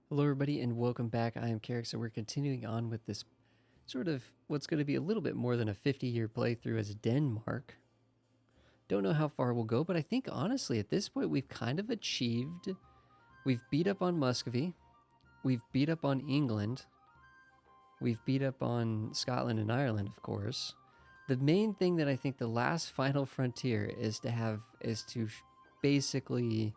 Hello, everybody, and welcome back. I am Carrick, so we're continuing on with this sort of what's going to be a little bit more than a 50-year playthrough as Denmark. Don't know how far we'll go, but I think honestly at this point we've kind of achieved. We've beat up on Muscovy, we've beat up on England, we've beat up on Scotland and Ireland, of course. The main thing that I think the last final frontier is to basically.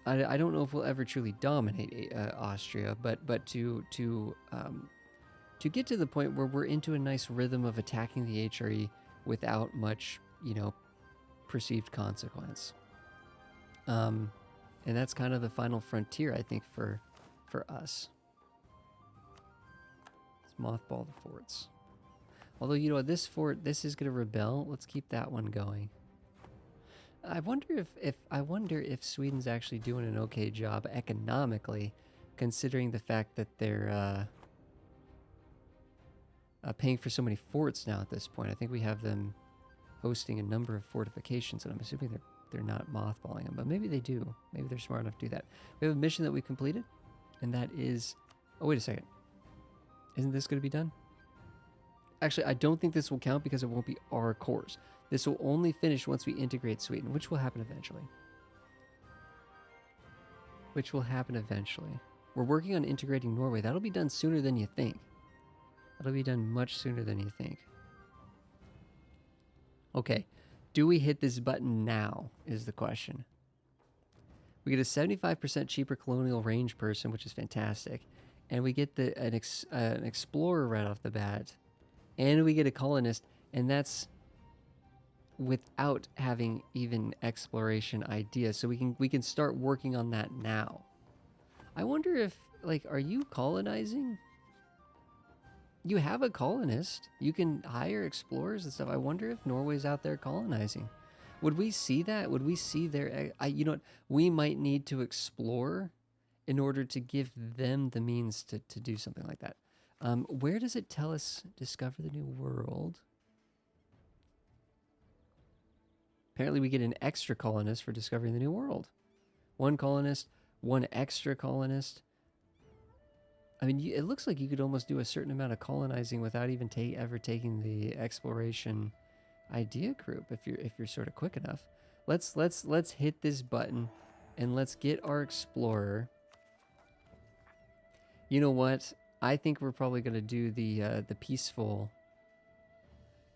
I don't know if we'll ever truly dominate Austria, but to get to the point where we're into a nice rhythm of attacking the HRE without much, perceived consequence. And that's kind of the final frontier, I think, for us. Let's mothball the forts. Although, this fort, this is going to rebel. Let's keep that one going. I wonder if Sweden's actually doing an okay job economically, considering the fact that they're paying for so many forts now at this point. I think we have them hosting a number of fortifications, and I'm assuming they're not mothballing them, but maybe they do. Maybe they're smart enough to do that. We have a mission that we completed, and that is... Oh, wait a second. Isn't this going to be done? Actually, I don't think this will count because it won't be our cores. This will only finish once we integrate Sweden, which will happen eventually. We're working on integrating Norway. That'll be done sooner than you think. That'll be done much sooner than you think. Okay, do we hit this button now is the question. We get a 75% cheaper colonial range person, which is fantastic. And we get an explorer right off the bat. And we get a colonist, and that's without having even exploration ideas. So we can start working on that now. I wonder if, are you colonizing? You have a colonist. You can hire explorers and stuff. I wonder if Norway's out there colonizing. Would we see that? Would we see their... you know what? We might need to explore in order to give them the means to do something like that. Where does it tell us discover the new world? Apparently we get an extra colonist for discovering the new world. One colonist, one extra colonist. I mean, it looks like you could almost do a certain amount of colonizing without even ever taking the exploration idea group if you're sort of quick enough. Let's hit this button and let's get our explorer. You know what? I think we're probably going to do the peaceful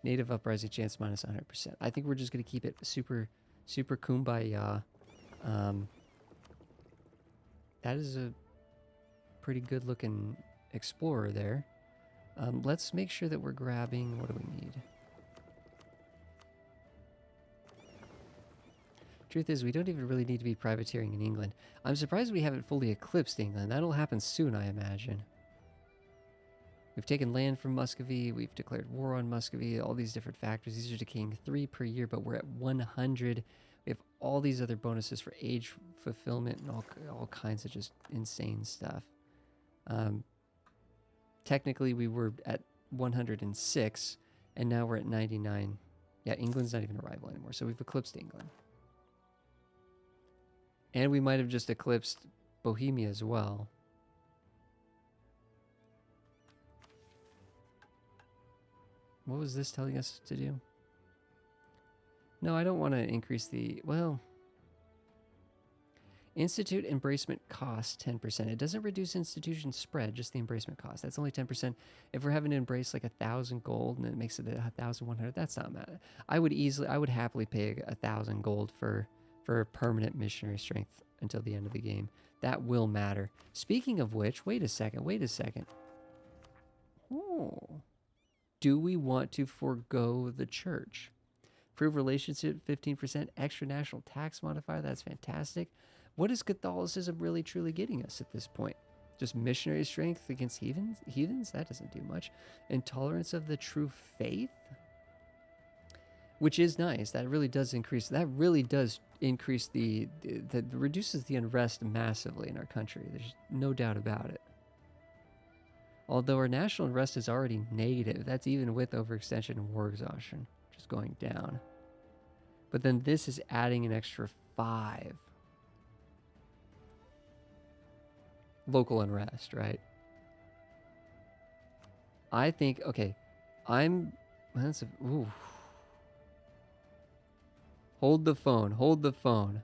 native uprising chance minus 100%. I think we're just going to keep it super kumbaya. That is a pretty good looking explorer there. Let's make sure that we're grabbing... What do we need? Truth is, we don't even really need to be privateering in England. I'm surprised we haven't fully eclipsed England. That'll happen soon, I imagine. We've taken land from Muscovy. We've declared war on Muscovy. All these different factors. These are decaying 3 per year, but we're at 100. We have all these other bonuses for age fulfillment and all kinds of just insane stuff. Technically, we were at 106, and now we're at 99. Yeah, England's not even a rival anymore, so we've eclipsed England. And we might have just eclipsed Bohemia as well. What was this telling us to do? No, I don't want to increase the... Well... Institute embracement cost 10%. It doesn't reduce institution spread, just the embracement cost. That's only 10%. If we're having to embrace like 1,000 gold and it makes it 1,100, that's not bad. I would happily pay 1,000 gold for permanent missionary strength until the end of the game. That will matter. Speaking of which, wait a second. Oh. Do we want to forego the church? Improve relationship, 15%. Extra national tax modifier, that's fantastic. What is Catholicism really truly getting us at this point? Just missionary strength against heathens? That doesn't do much. Intolerance of the true faith? Which is nice. That really does increase that reduces the unrest massively in our country. There's no doubt about it. Although our national unrest is already negative, that's even with overextension and war exhaustion, just going down. But then this is adding an extra 5. local unrest, right? I think, okay, ooh. Hold the phone, hold the phone.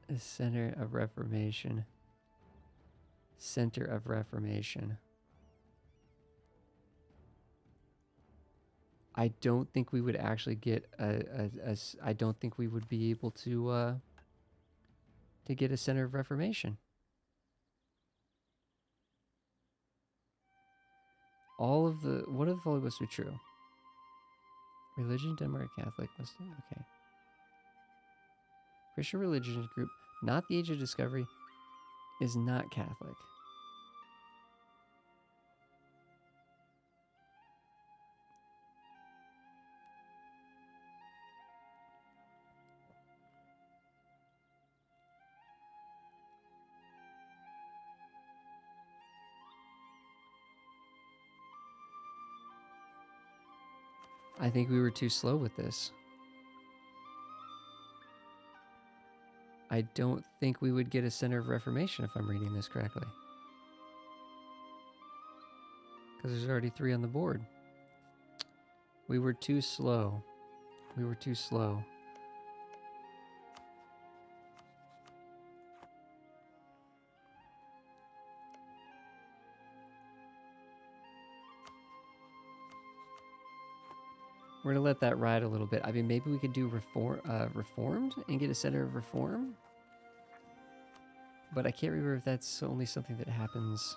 The Center of Reformation. Center of Reformation. I don't think we would actually get I don't think we would be able to get a Center of Reformation. All of the, what if all must be true? Religion, Denmark, Catholic, Muslim, okay. Christian religion group, not the Age of Discovery, is not Catholic. I think we were too slow with this. I don't think we would get a Center of Reformation if I'm reading this correctly. Because there's already 3 on the board. We were too slow. We were too slow. We're going to let that ride a little bit. I mean, maybe we could do Reformed and get a Center of Reform. But I can't remember if that's only something that happens.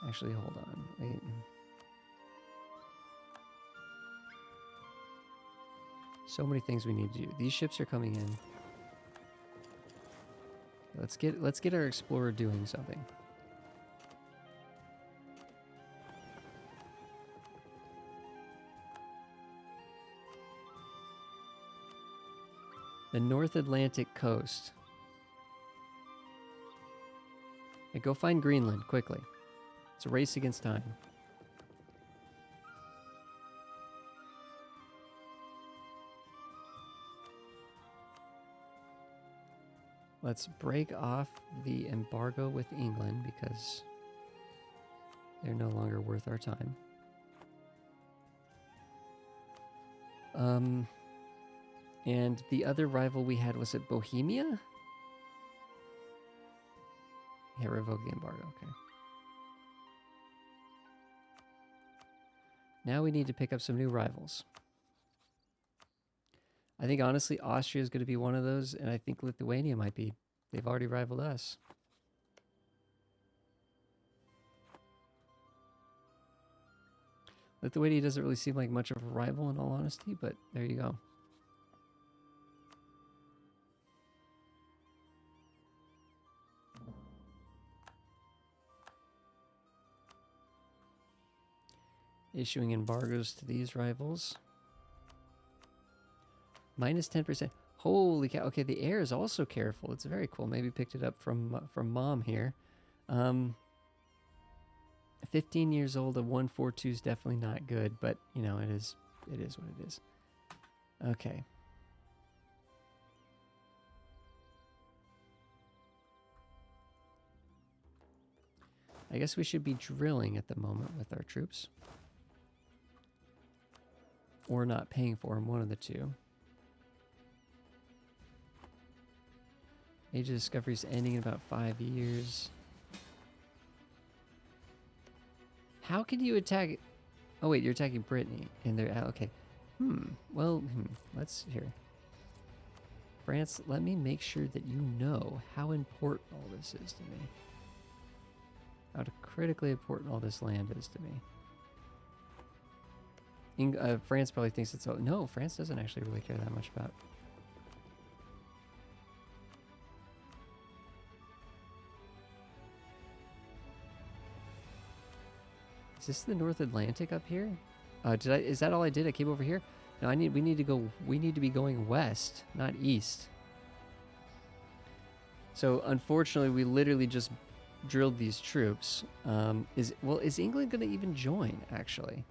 Actually, hold on. Wait. So many things we need to do. These ships are coming in. Let's get our explorer doing something. The North Atlantic coast. Hey, go find Greenland quickly. It's a race against time. Let's break off the embargo with England because they're no longer worth our time. And the other rival we had, was it Bohemia? Yeah, revoke the embargo, okay. Now we need to pick up some new rivals. I think, honestly, Austria is going to be one of those, and I think Lithuania might be. They've already rivaled us. Lithuania doesn't really seem like much of a rival, in all honesty, but there you go. Issuing embargoes to these rivals. Minus 10%. Holy cow. Okay, the air is also careful. It's very cool. Maybe picked it up from mom here. 15 years old, a 142 is definitely not good, but you know, it is what it is. Okay. I guess we should be drilling at the moment with our troops. Or not paying for them, one of the two. Age of Discovery is ending in about 5 years. How can you attack... Oh wait, you're attacking Brittany. And they're... Okay. Let's... Here. France, let me make sure that you know how important all this is to me. How critically important all this land is to me. France probably thinks it's... No, France doesn't actually really care that much about... Is this the North Atlantic up here? Is that all I did? I came over here? No, we need to be going west, not east. So unfortunately we literally just drilled these troops. Is England going to even join, actually?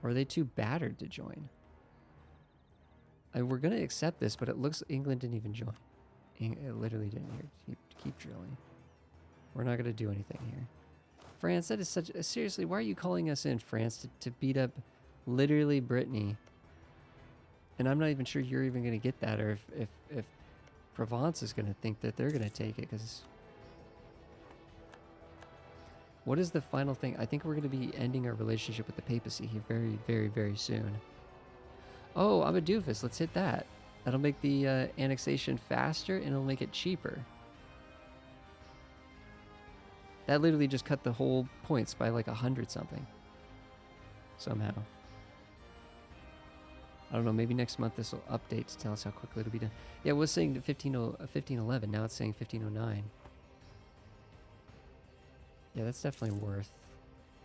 Or are they too battered to join? We're going to accept this, but it looks England didn't even join. It literally didn't here. Keep drilling. We're not going to do anything here. France, that is such... seriously, why are you calling us in, France, to beat up literally Brittany? And I'm not even sure you're even going to get that, or if Provence is going to think that they're going to take it, because... What is the final thing? I think we're going to be ending our relationship with the papacy here very, very, very soon. Oh, I'm a doofus. Let's hit that. That'll make the annexation faster, and it'll make it cheaper. That literally just cut the whole points by like 100 something. Somehow. I don't know, maybe next month this will update to tell us how quickly it'll be done. Yeah, it was saying 1511, now it's saying 1509. Yeah, that's definitely worth.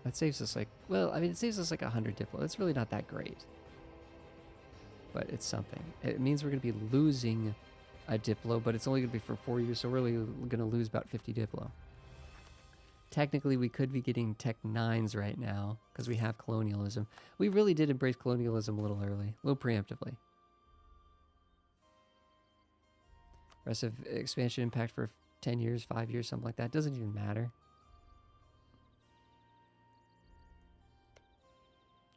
That saves us like, well, I mean, it saves us like 100 Diplo. It's really not that great. But it's something. It means we're going to be losing a Diplo, but it's only going to be for 4 years, so we're really going to lose about 50 Diplo. Technically, we could be getting Tech 9s right now, because we have colonialism. We really did embrace colonialism a little early, a little preemptively. Aggressive expansion impact for 10 years, 5 years, something like that. Doesn't even matter.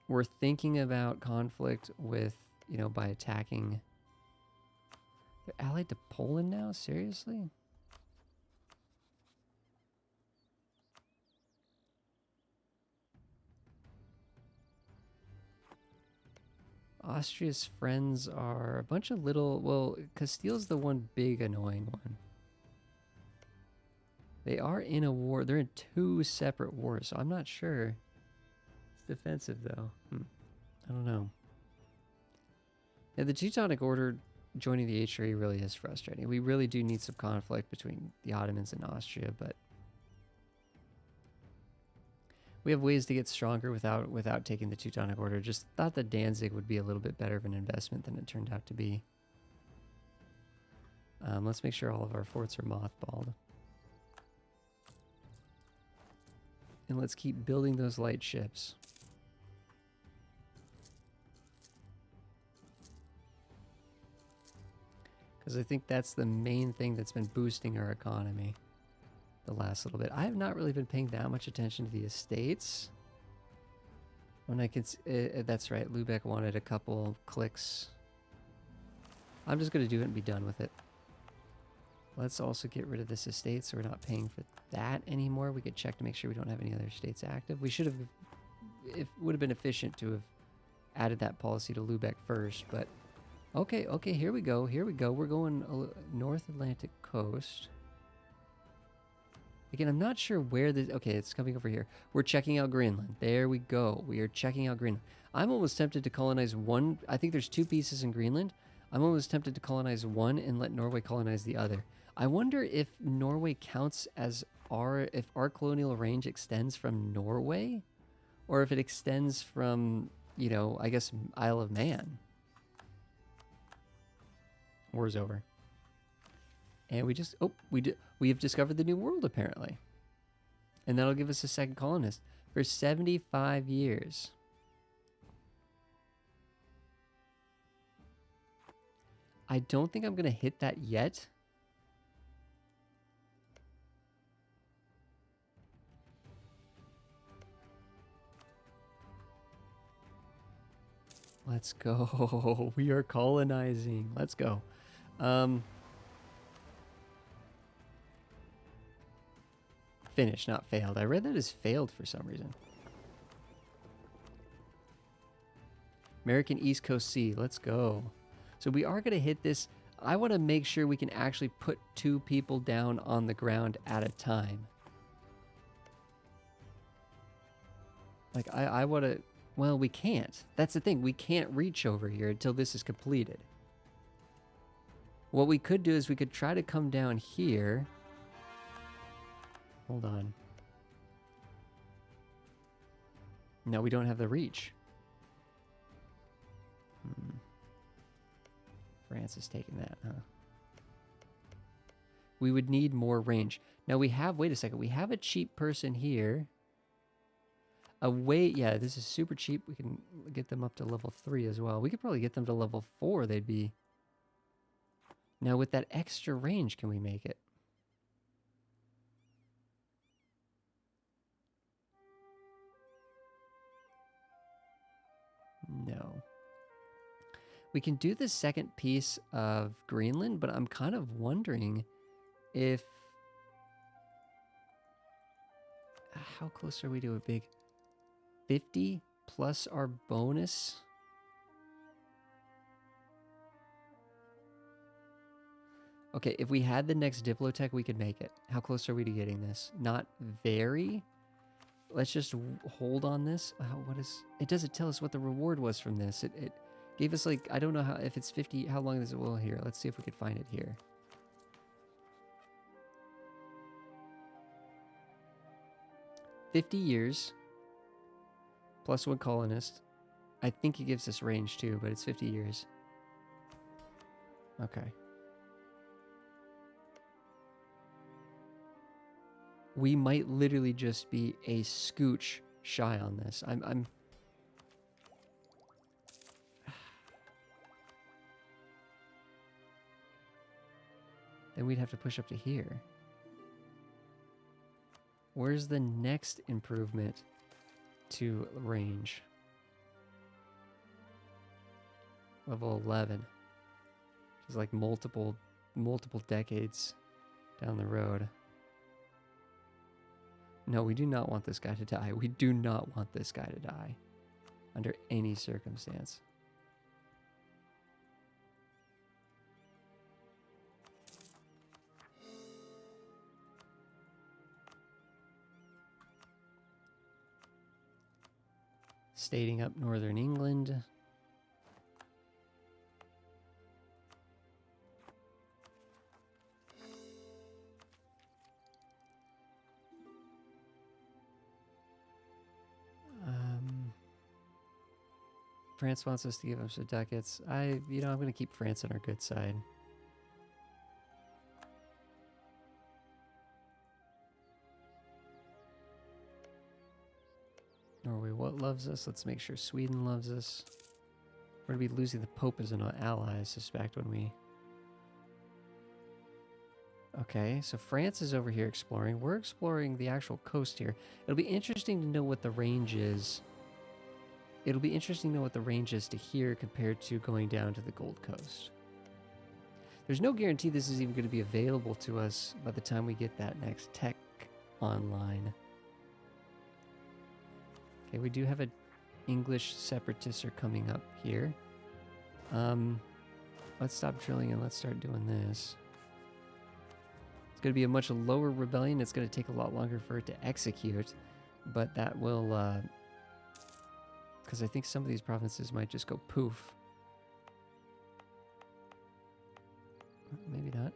We're thinking about conflict with, you know, by attacking. They're allied to Poland now? Seriously? Austria's friends are a bunch of little... Well, Castile's the one big annoying one. They are in a war. They're in 2 separate wars, so I'm not sure. It's defensive, though. I don't know. Yeah, the Teutonic Order joining the HRE really is frustrating. We really do need some conflict between the Ottomans and Austria, but... We have ways to get stronger without taking the Teutonic Order. Just thought that Danzig would be a little bit better of an investment than it turned out to be. Let's make sure all of our forts are mothballed. And let's keep building those light ships. Because I think that's the main thing that's been boosting our economy the last little bit. I have not really been paying that much attention to the estates. When I can, that's right. Lubeck wanted a couple clicks. I'm just going to do it and be done with it. Let's also get rid of this estate so we're not paying for that anymore. We could check to make sure we don't have any other estates active. We should have, it would have been efficient to have added that policy to Lubeck first, but okay, here we go. We're going North Atlantic coast. Again, I'm not sure where this... Okay, it's coming over here. We're checking out Greenland. There we go. We are checking out Greenland. I'm almost tempted to colonize one. I think there's 2 pieces in Greenland. I'm almost tempted to colonize one and let Norway colonize the other. I wonder if Norway counts as if our colonial range extends from Norway, or if it extends from, you know, I guess Isle of Man. War's over. And we just, we have discovered the New World, apparently. And that'll give us a second colonist for 75 years. I don't think I'm going to hit that yet. Let's go. We are colonizing. Let's go. Finished, not failed. I read that as failed for some reason. American East Coast Sea. Let's go. So we are going to hit this. I want to make sure we can actually put 2 people down on the ground at a time. Like, I want to... Well, we can't. That's the thing. We can't reach over here until this is completed. What we could do is we could try to come down here. Hold on. No, we don't have the reach. France is taking that, huh? We would need more range. Now we have, wait a second, we have a cheap person here. Yeah, this is super cheap. We can get them up to level 3 as well. We could probably get them to level 4. They'd be... Now with that extra range, can we make it? No. We can do the second piece of Greenland, but I'm kind of wondering if... How close are we to a big... 50 plus our bonus? Okay, if we had the next Diplotech, we could make it. How close are we to getting this? Not very. Let's just hold on this. What is... It doesn't tell us what the reward was from this. It gave us, like, I don't know how, if it's 50, how long is it? Well, here, let's see if we could find it here. $50 plus 1 colonist. I think it gives us range too, but it's 50 years. Okay. We might literally just be a scooch shy on this. I'm Then we'd have to push up to here. Where's the next improvement to range? Level 11. Which is like multiple decades down the road. No, we do not want this guy to die. We do not want this guy to die. Under any circumstance. Stating up Northern England. France wants us to give them some ducats. I'm going to keep France on our good side. Norway, what loves us? Let's make sure Sweden loves us. We're going to be losing the Pope as an ally, I suspect, when we... Okay, so France is over here exploring. We're exploring the actual coast here. It'll be interesting to know what the range is. It'll be interesting to know what the range is to here compared to going down to the Gold Coast. There's no guarantee this is even going to be available to us by the time we get that next tech online. Okay, we do have an English separatists are coming up here. Let's stop drilling and let's start doing this. It's going to be a much lower rebellion. It's going to take a lot longer for it to execute, but that will... because I think some of these provinces might just go poof. Maybe not.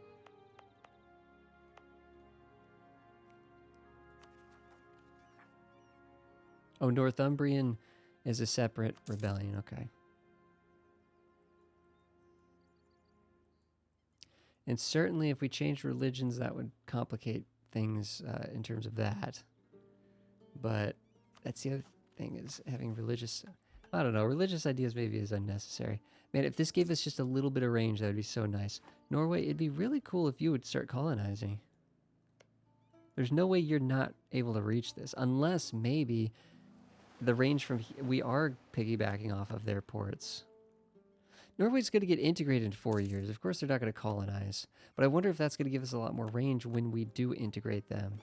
Oh, Northumbrian is a separate rebellion. Okay. And certainly if we change religions, that would complicate things in terms of that. But that's the other thing, is having religious... I don't know, religious ideas maybe is unnecessary. Man, if this gave us just a little bit of range, that would be so nice. Norway, it'd be really cool if you would start colonizing. There's no way you're not able to reach this, unless maybe the range from... We are piggybacking off of their ports. Norway's going to get integrated in 4 years. Of course, they're not going to colonize. But I wonder if that's going to give us a lot more range when we do integrate them.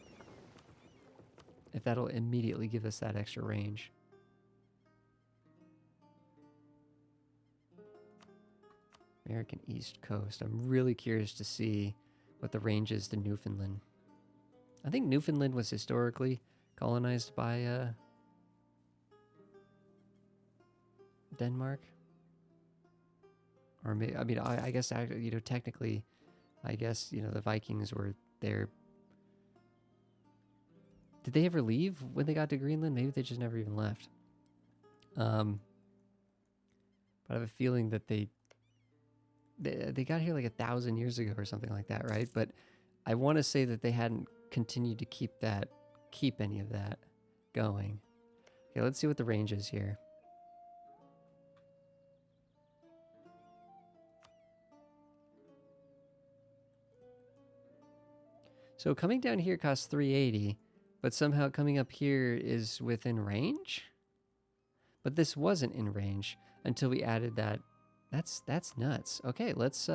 If that'll immediately give us that extra range. American East Coast. I'm really curious to see what the range is to Newfoundland. I think Newfoundland was historically colonized by Denmark. Or maybe, I mean, I guess, technically, I guess, the Vikings were there. Did they ever leave when they got to Greenland? Maybe they just never even left. But I have a feeling that they got here like 1,000 years ago or something like that, right? But I want to say that they hadn't continue to keep any of that going. Okay, let's see what the range is here. So coming down here costs 380, but somehow coming up here is within range? But this wasn't in range until we added that. That's nuts. Okay, let's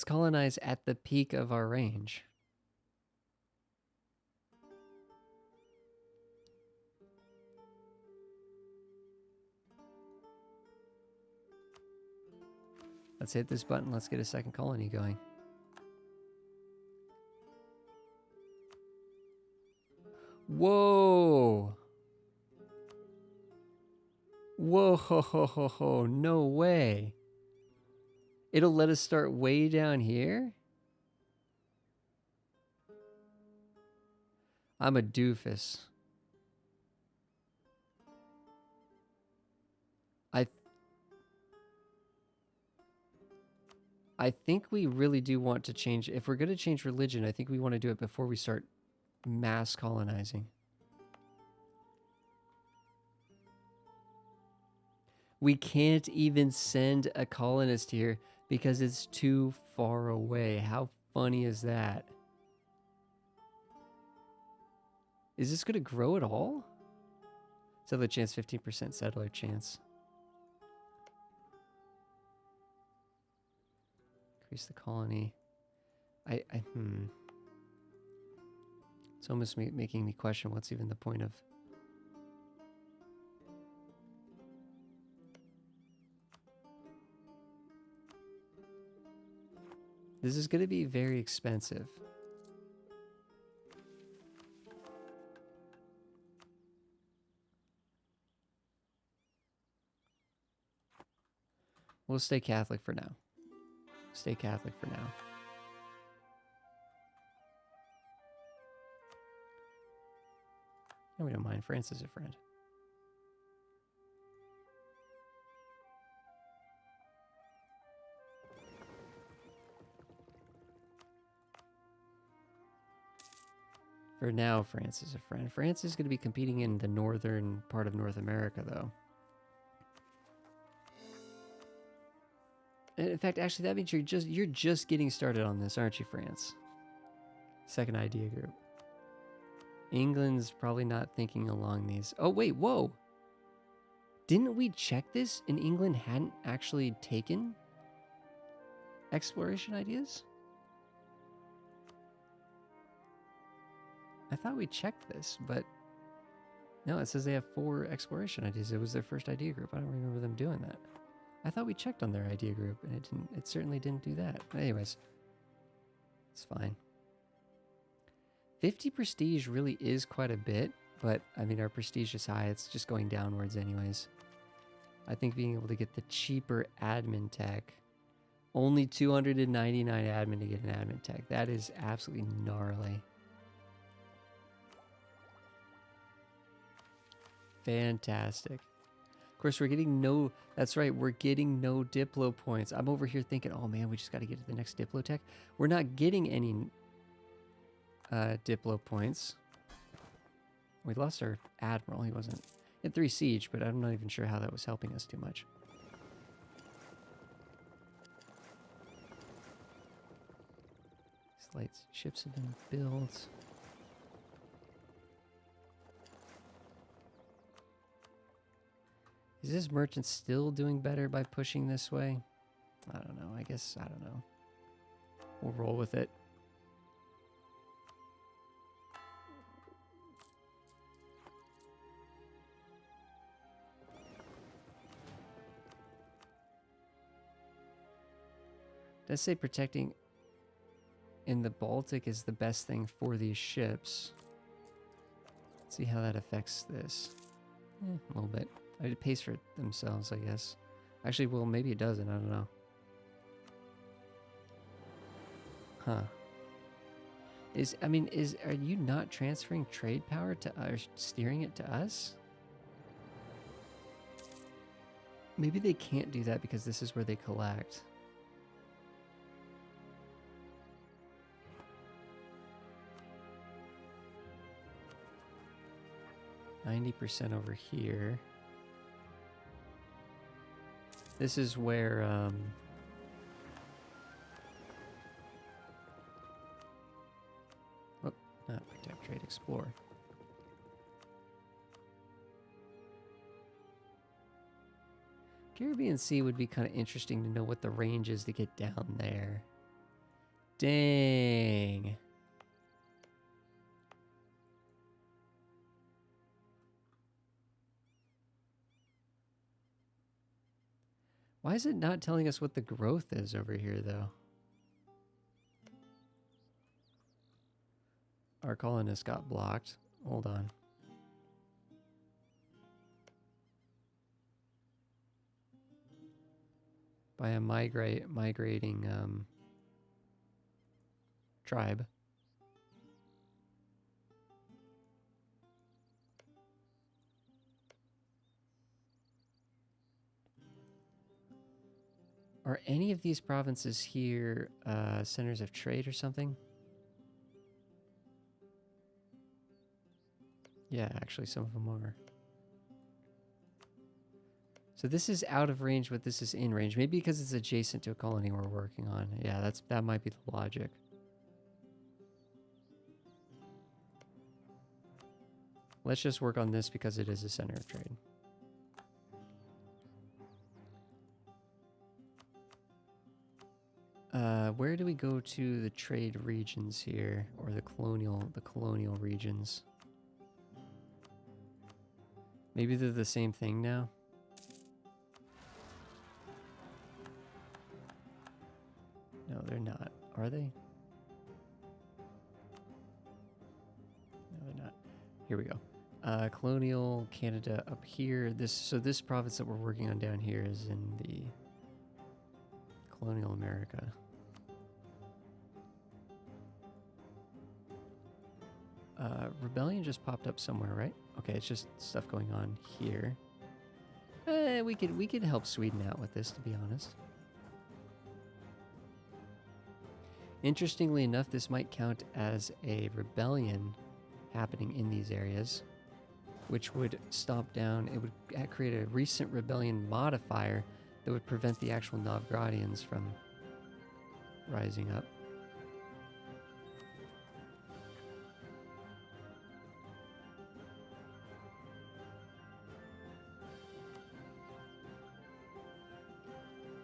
colonize at the peak of our range. Let's hit this button. Let's get a second colony going. Whoa! Whoa, ho, ho, ho, ho. No way. It'll let us start way down here? I'm a doofus. I think we really do want to change. If we're going to change religion, I think we want to do it before we start mass colonizing. We can't even send a colonist here because it's too far away. How funny is that? Is this going to grow at all? Settler chance, 15% settler chance. Increase the colony. It's almost making me question what's even the point of... This is going to be very expensive. We'll stay Catholic for now. Stay Catholic for now. And we don't mind. France is a friend. For now, France is a friend. France is going to be competing in the northern part of North America, though. And in fact, actually, that means you're just getting started on this, aren't you, France? Second idea group. England's probably not thinking along these. Oh, wait, whoa. Didn't we check this and England hadn't actually taken exploration ideas? I thought we checked this, but no, it says they have 4 exploration ideas. It was their first idea group. I don't remember them doing that. I thought we checked on their idea group, and it certainly didn't do that. But anyways, it's fine. 50 prestige really is quite a bit, but I mean, our prestige is high. It's just going downwards anyways. I think being able to get the cheaper admin tech, only 299 admin to get an admin tech. That is absolutely gnarly. Fantastic. Of course, we're getting no... That's right, we're getting no Diplo points. I'm over here thinking, oh man, we just got to get to the next Diplo tech. We're not getting any Diplo points. We lost our Admiral. He wasn't... He had 3 siege, but I'm not even sure how that was helping us too much. These light ships have been built. Is this merchant still doing better by pushing this way? I don't know. I guess, I don't know. We'll roll with it. Does say protecting in the Baltic is the best thing for these ships. Let's see how that affects this. A little bit. It pays for themselves, I guess. Actually, well, maybe it doesn't. I don't know. Huh. Are you not transferring trade power to or steering it to us? Maybe they can't do that because this is where they collect. %90 over here. This is where, oh, not tap trade explore. Caribbean Sea would be kind of interesting to know what the range is to get down there. Dang. Why is it not telling us what the growth is over here, though? Our colonist got blocked. Hold on. By a migrating tribe. Are any of these provinces here centers of trade or something? Yeah, actually some of them are. So this is out of range, but this is in range. Maybe because it's adjacent to a colony we're working on. Yeah, that might be the logic. Let's just work on this because it is a center of trade. Where do we go to the trade regions here, or the colonial regions? Maybe they're the same thing now. No, they're not. Are they? No, they're not. Here we go. Colonial Canada up here. So this province that we're working on down here is in the colonial America. Rebellion just popped up somewhere, right? Okay, it's just stuff going on here. We could help Sweden out with this, to be honest. Interestingly enough, this might count as a rebellion happening in these areas, which would stomp down, it would create a recent rebellion modifier that would prevent the actual Novgorodians from rising up.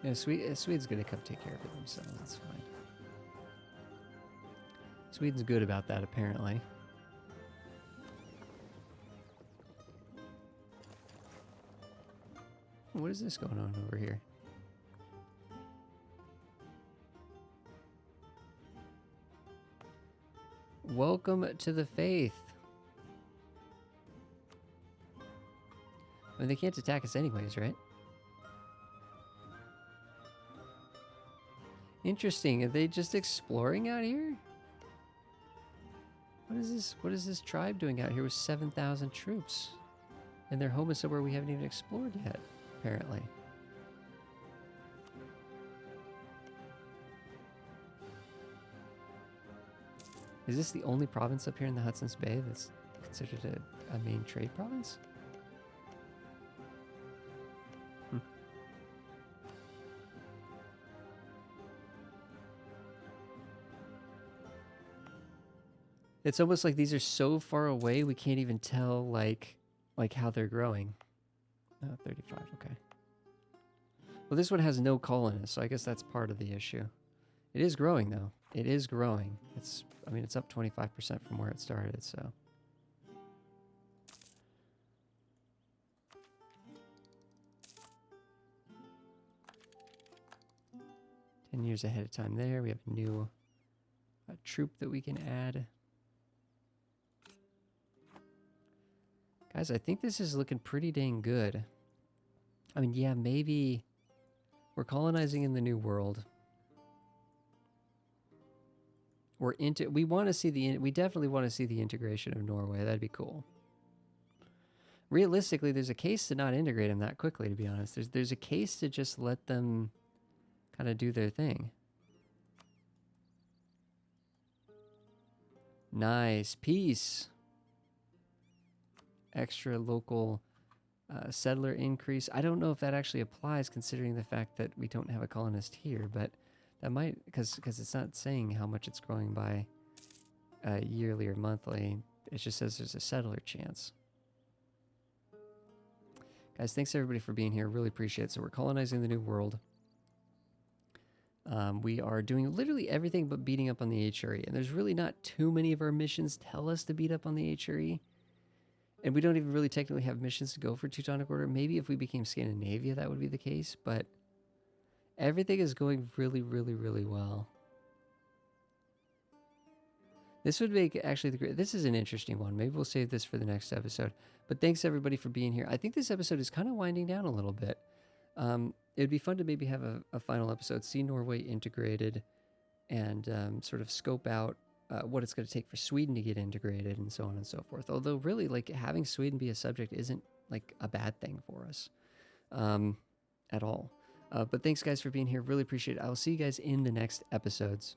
Yeah, Sweden's gonna come take care of it themselves, that's fine. Sweden's good about that, apparently. What is this going on over here? Welcome to the faith. I mean, they can't attack us anyways, right? Interesting. Are they just exploring out here? What is this? What is this tribe doing out here with 7,000 troops? And their home is somewhere we haven't even explored yet, apparently. Is this the only province up here in the Hudson's Bay that's considered a main trade province? It's almost like these are so far away we can't even tell like how they're growing. 35, okay. Well, this one has no colonists, so I guess that's part of the issue. It is growing though. It is growing. I mean, it's up 25% from where it started, so. "10 years ahead of time there. We have a new troop that we can add. Guys, I think this is looking pretty dang good. I mean, yeah, maybe we're colonizing in the New World. we want to see we definitely want to see the integration of Norway. That'd be cool. Realistically, there's a case to not integrate them that quickly, to be honest. There's a case to just let them kind of do their thing. Nice. Peace. Extra local settler increase. I don't know if that actually applies considering the fact that we don't have a colonist here, but that might, because it's not saying how much it's growing by yearly or monthly. It just says there's a settler chance. Guys, thanks everybody for being here. Really appreciate it. So we're colonizing the New World. We are doing literally everything but beating up on the HRE. And there's really not too many of our missions tell us to beat up on the HRE. And we don't even really technically have missions to go for Teutonic Order. Maybe if we became Scandinavia, that would be the case. But everything is going really, really, really well. This would make actually this is an interesting one. Maybe we'll save this for the next episode. But thanks everybody for being here. I think this episode is kind of winding down a little bit. It'd be fun to maybe have a final episode, see Norway integrated, and sort of scope out what it's going to take for Sweden to get integrated and so on and so forth. Although really, like, having Sweden be a subject isn't like a bad thing for us at all. But thanks guys for being here. Really appreciate it. I will see you guys in the next episodes.